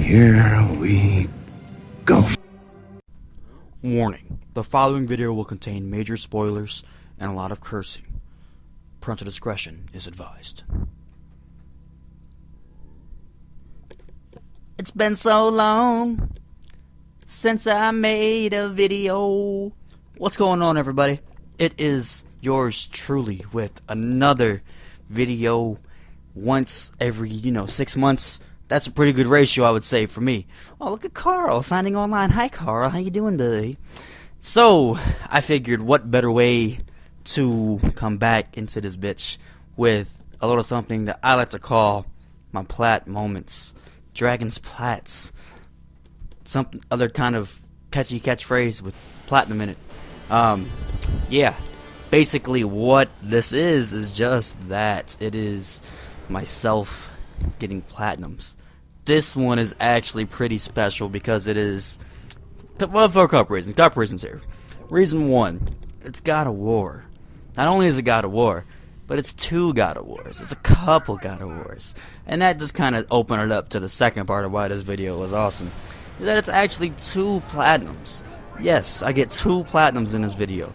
here we go. Warning, the following video will contain major spoilers and a lot of cursing. Parental discretion is advised. It's been so long since I made a video. What's going on, everybody? It is yours truly with another video once every, 6 months. That's a pretty good ratio, I would say, for me. Oh, look at Carl signing online. Hi, Carl. How you doing, buddy? So, I figured what better way to come back into this bitch with a little something that I like to call my plat moments. Dragon's plats. Some other kind of catchy catchphrase with platinum in it. Yeah. Basically, what this is just that. It is myself getting platinums. This one is actually pretty special because it is, well, for a couple reasons here. Reason one, it's God of War. Not only is it God of War, but it's two God of Wars. It's a couple God of Wars. And that just kind of opened it up to the second part of why this video was awesome. Is that it's actually 2 platinums. Yes, I get 2 platinums in this video.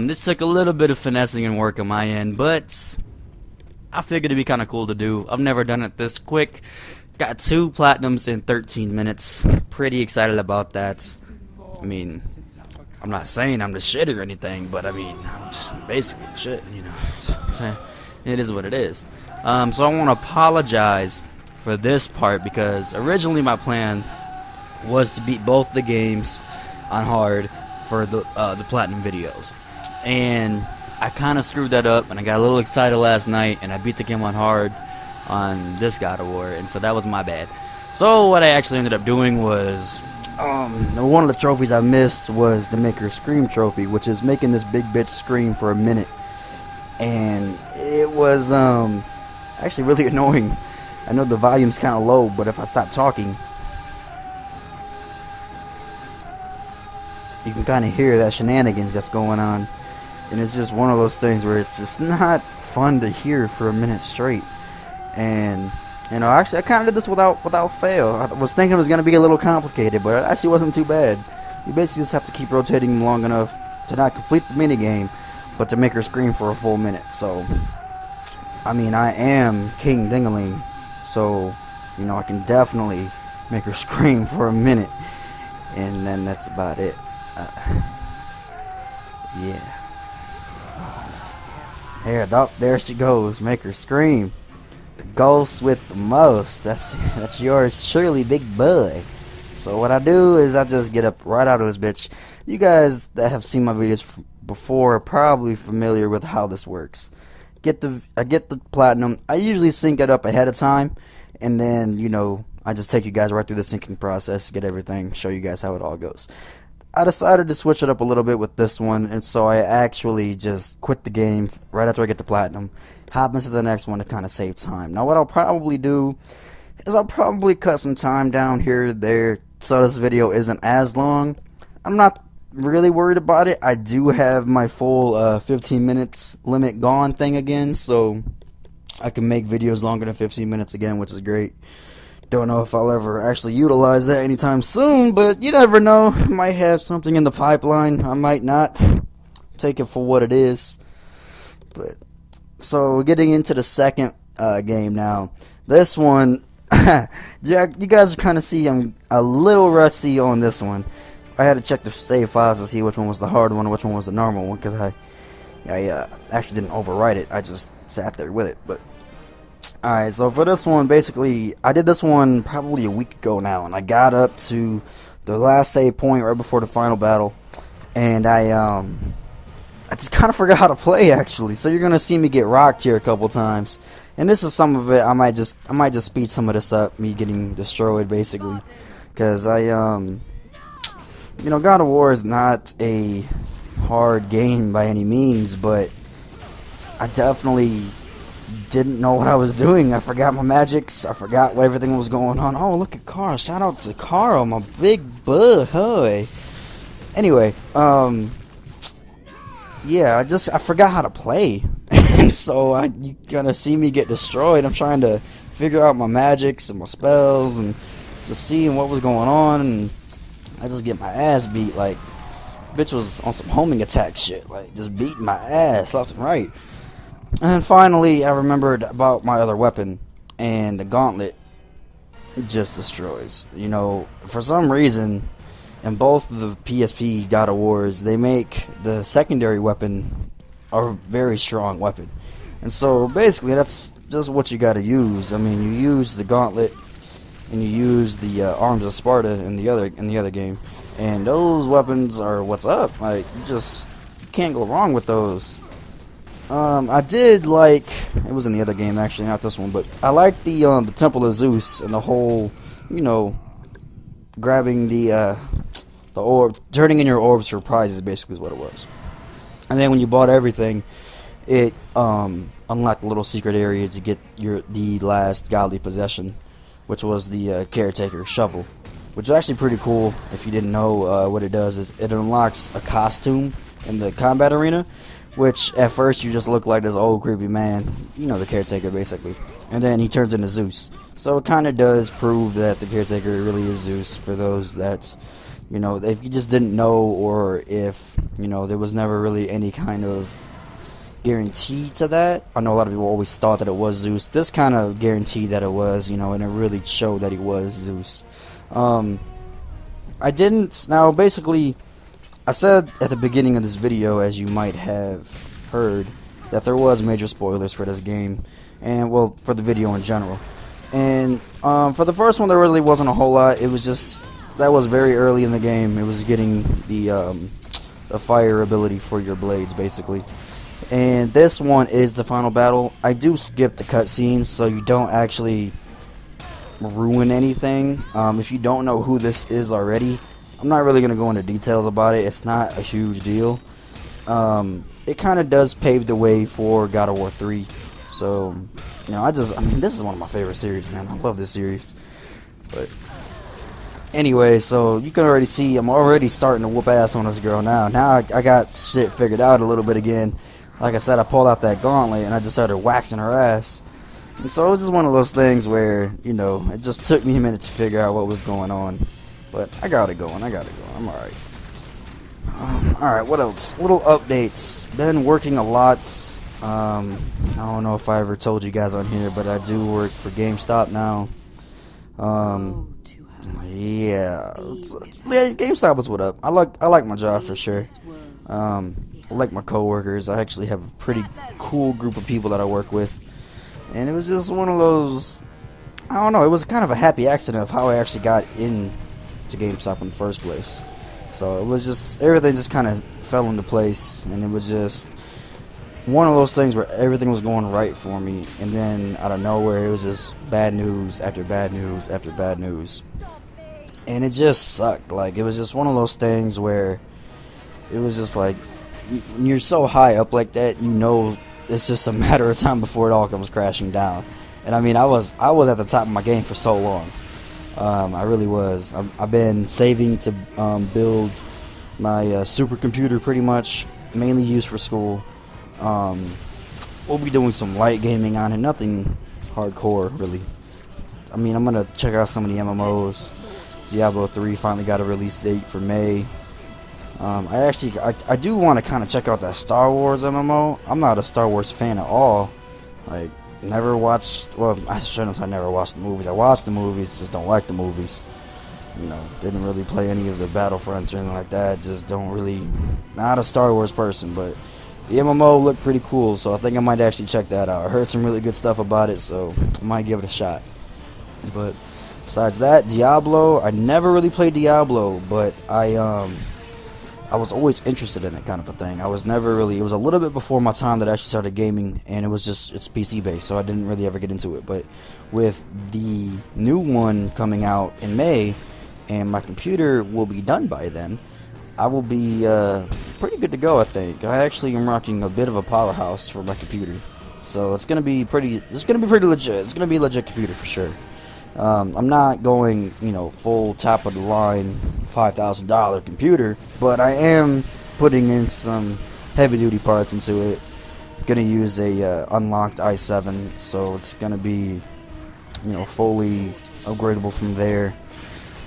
This took a little bit of finessing and work on my end, but I figured it'd be kind of cool to do. I've never done it this quick. Got 2 platinums in 13 minutes. Pretty excited about that. I mean, I'm not saying I'm the shit or anything, but I mean, I'm just basically the shit, It is what it is. So I want to apologize for this part because originally my plan was to beat both the games on hard for the platinum videos. And I kind of screwed that up, and I got a little excited last night, and I beat the game on hard on this God of War, and so that was my bad. So what I actually ended up doing was, one of the trophies I missed was the Make Her Scream trophy, which is making this big bitch scream for a minute. And it was actually really annoying. I know the volume's kind of low, but if I stop talking, you can kind of hear that shenanigans that's going on. And it's just one of those things where it's just not fun to hear for a minute straight. And, actually I kind of did this without fail. I was thinking it was going to be a little complicated, but it actually wasn't too bad. You basically just have to keep rotating long enough to not complete the minigame, but to make her scream for a full minute. So, I mean, I am King Dingaling, so, I can definitely make her scream for a minute. And then that's about it. Yeah. There she goes. Make her scream. The ghost with the most. That's yours truly, big boy. So what I do is I just get up right out of this bitch. You guys that have seen my videos before are probably familiar with how this works. I get the platinum. I usually sync it up ahead of time, and then I just take you guys right through the syncing process, get everything, show you guys how it all goes. I decided to switch it up a little bit with this one, and so I actually just quit the game right after I get the platinum, hop into the next one to kind of save time. Now what I'll probably do is I'll probably cut some time down here or there so this video isn't as long. I'm not really worried about it. I do have my full 15 minutes limit gone thing again, so I can make videos longer than 15 minutes again, which is great. Don't know if I'll ever actually utilize that anytime soon, but you never know. I might have something in the pipeline. I might not. Take it for what it is. But so getting into the second game now. This one, yeah, you guys kind of see I'm a little rusty on this one. I had to check the save files to see which one was the hard one and which one was the normal one, because I actually didn't overwrite it. I just sat there with it, but. Alright, so for this one, basically, I did this one probably a week ago now, and I got up to the last save point right before the final battle, and I just kind of forgot how to play, actually, so you're going to see me get rocked here a couple times, and this is some of it. I might just speed some of this up, me getting destroyed, basically, because God of War is not a hard game by any means, but I definitely didn't know what I was doing. I forgot my magics. I forgot what everything was going on. Oh, look at Carl. Shout out to Carl, my big boy. Anyway, yeah, I forgot how to play. And so you're gonna see me get destroyed. I'm trying to figure out my magics and my spells and just seeing what was going on, and I just get my ass beat. Like, bitch was on some homing attack shit, like just beating my ass left and right. And then finally, I remembered about my other weapon, and the gauntlet just destroys. You know, for some reason, in both the PSP God of Wars, they make the secondary weapon a very strong weapon. And so basically, that's just what you got to use. I mean, you use the gauntlet, and you use the arms of Sparta in the other game, and those weapons are what's up. Like, you can't go wrong with those. I did like, it was in the other game actually, not this one, but I liked the Temple of Zeus and the whole, you know, grabbing the orb, turning in your orbs for prizes, basically is what it was. And then when you bought everything, it unlocked a little secret area to get the last godly possession, which was the caretaker shovel, which is actually pretty cool. If you didn't know, what it does is it unlocks a costume in the combat arena, which at first you just look like this old creepy man, you know, the caretaker basically, and then he turns into Zeus. So it kind of does prove that the caretaker really is Zeus, for those that, you know, if you just didn't know, or if, you know, there was never really any kind of guarantee to that. I know a lot of people always thought that it was Zeus. This kind of guaranteed that it was, you know, and it really showed that he was Zeus. I didn't, now basically, I said at the beginning of this video, as you might have heard, that there was major spoilers for this game, and, well, for the video in general. And for the first one, there really wasn't a whole lot. It was just, that was very early in the game. It was getting the fire ability for your blades, basically. And this one is the final battle. I do skip the cutscenes, so you don't actually ruin anything. If you don't know who this is already, I'm not really going to go into details about it. It's not a huge deal. It kind of does pave the way for God of War 3. So, you know, I mean, this is one of my favorite series, man. I love this series. But anyway, so you can already see I'm already starting to whoop ass on this girl now. Now I got shit figured out a little bit again. Like I said, I pulled out that gauntlet and I just started waxing her ass. And so it was just one of those things where, you know, it just took me a minute to figure out what was going on. But I got it going. I'm alright. Alright, what else? Little updates. Been working a lot. I don't know if I ever told you guys on here, but I do work for GameStop now. Yeah, GameStop is what up. I like my job for sure. I like my coworkers. I actually have a pretty cool group of people that I work with, and it was just one of those, I don't know, it was kind of a happy accident of how I actually got into GameStop in the first place. So it was just, everything just kind of fell into place, and it was just one of those things where everything was going right for me, and then out of nowhere it was just bad news after bad news after bad news. And it just sucked. Like, it was just one of those things where it was just like, when you're so high up like that, you know it's just a matter of time before it all comes crashing down. And I mean, I was at the top of my game for so long. I really was. I've been saving to build my supercomputer, pretty much, mainly used for school. We'll be doing some light gaming on it, nothing hardcore, really. I mean, I'm gonna check out some of the MMOs. Diablo 3 finally got a release date for May. I do want to kind of check out that Star Wars MMO. I'm not a Star Wars fan at all. Like, never watched, well, I shouldn't say never watched the movies. I watched the movies, just don't like the movies. You know, didn't really play any of the Battlefronts or anything like that. Just don't really, not a Star Wars person, but the MMO looked pretty cool, so I think I might actually check that out. I heard some really good stuff about it, so I might give it a shot. But besides that, Diablo, I never really played Diablo, but I was always interested in it, kind of a thing. I was never really, it was a little bit before my time that I actually started gaming, and it was just, it's PC based, so I didn't really ever get into it. But with the new one coming out in May, and my computer will be done by then, I will be pretty good to go, I think. I actually am rocking a bit of a powerhouse for my computer, so it's gonna be pretty legit. It's gonna be a legit computer for sure. I'm not going, you know, full top of the line $5,000 computer, but I am putting in some heavy duty parts into it. I'm gonna use a unlocked i7, so it's gonna be, you know, fully upgradable from there.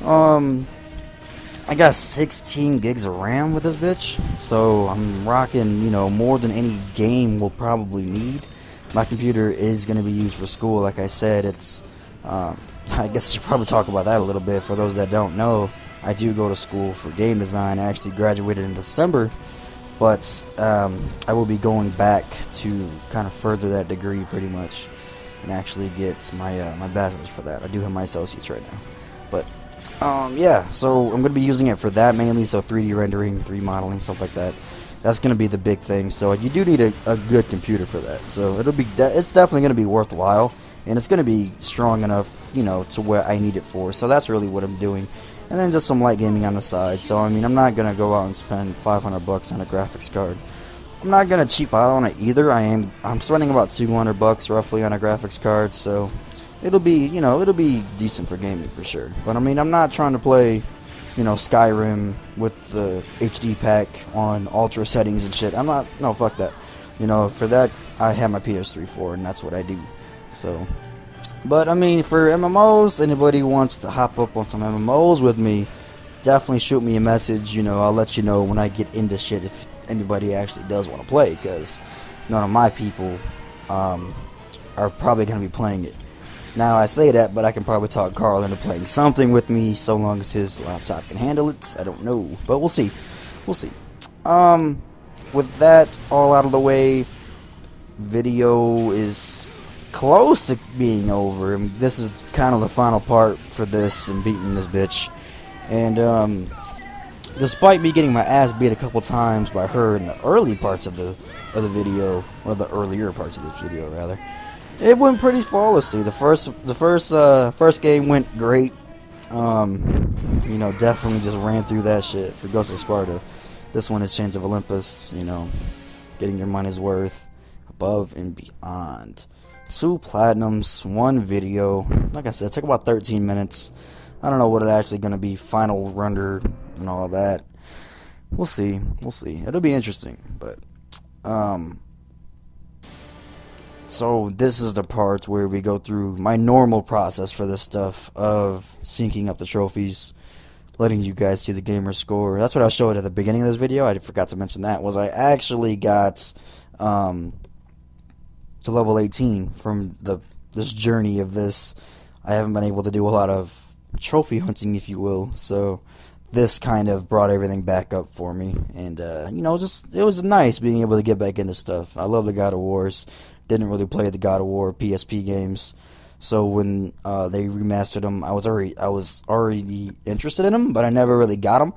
I got 16 gigs of RAM with this bitch, so I'm rocking, you know, more than any game will probably need. My computer is going to be used for school, like I said. It's, I guess you should probably talk about that a little bit. For those that don't know, I do go to school for game design. I actually graduated in December, but I will be going back to kind of further that degree pretty much, and actually get my my bachelor's for that. I do have my associates right now, but yeah, so I'm going to be using it for that mainly, so 3D rendering, 3D modeling, stuff like that. That's going to be the big thing, so you do need a good computer for that, so it's definitely going to be worthwhile, and it's going to be strong enough, you know, to what I need it for, so that's really what I'm doing. And then just some light gaming on the side, so I mean, I'm not going to go out and spend $500 on a graphics card. I'm not going to cheap out on it either. I'm spending about $200 roughly on a graphics card, so it'll be, you know, it'll be decent for gaming for sure. But I mean, I'm not trying to play, you know, Skyrim with the HD pack on ultra settings and shit. No, fuck that. You know, for that, I have my PS3 for, and that's what I do. So, but I mean, for MMOs, anybody who wants to hop up on some MMOs with me, definitely shoot me a message. You know, I'll let you know when I get into shit if anybody actually does want to play, because none of my people are probably going to be playing it. Now, I say that, but I can probably talk Carl into playing something with me, so long as his laptop can handle it. I don't know, but we'll see. We'll see. With that all out of the way, video is close to being over. I mean, this is kind of the final part for this and beating this bitch. And, despite me getting my ass beat a couple times by her in the early parts of the video, or the earlier parts of this video, rather, it went pretty flawlessly. The first game went great. You know, definitely just ran through that shit for Ghost of Sparta. This one is Chains of Olympus. You know, getting your money's worth, above and beyond. 2 platinums, 1 video. Like I said, it took about 13 minutes. I don't know what it's actually gonna be, final render and all that. We'll see. We'll see. It'll be interesting, but so this is the part where we go through my normal process for this stuff of syncing up the trophies, letting you guys see the gamer score. That's what I showed at the beginning of this video. I forgot to mention that, was I actually got to level 18 from this journey of this. I haven't been able to do a lot of trophy hunting, if you will, so this kind of brought everything back up for me, and you know, just it was nice being able to get back into stuff. I love the God of Wars. Didn't really play the God of War PSP games, so when they remastered them, I was already interested in them, but I never really got them.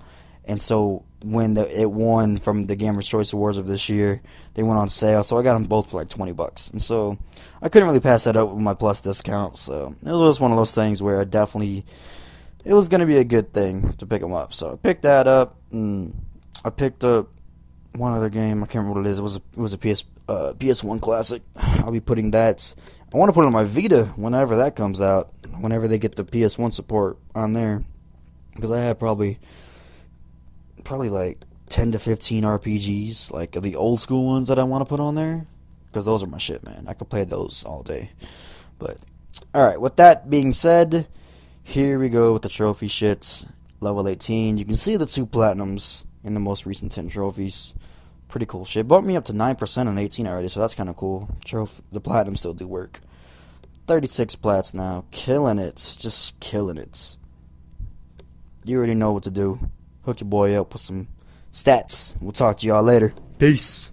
And so when it won from the Gamers' Choice Awards of this year, they went on sale, so I got them both for like $20. And so I couldn't really pass that up with my Plus discount, so it was just one of those things where it was going to be a good thing to pick them up. So I picked that up, and I picked up one other game. I can't remember what it is. It was a PS1 classic. I'll be putting that. I want to put it on my Vita whenever that comes out, whenever they get the PS1 support on there, because I have probably like 10 to 15 RPGs, like the old school ones that I want to put on there, because those are my shit, man. I could play those all day. But alright, with that being said, here we go with the trophy shits. Level 18. You can see the 2 platinums in the most recent 10 trophies. Pretty cool shit. Bumped me up to 9% on 18 already, so that's kind of cool. The platinum still do work. 36 plats now. Killing it. Just killing it. You already know what to do. Hook your boy up with some stats. We'll talk to y'all later. Peace.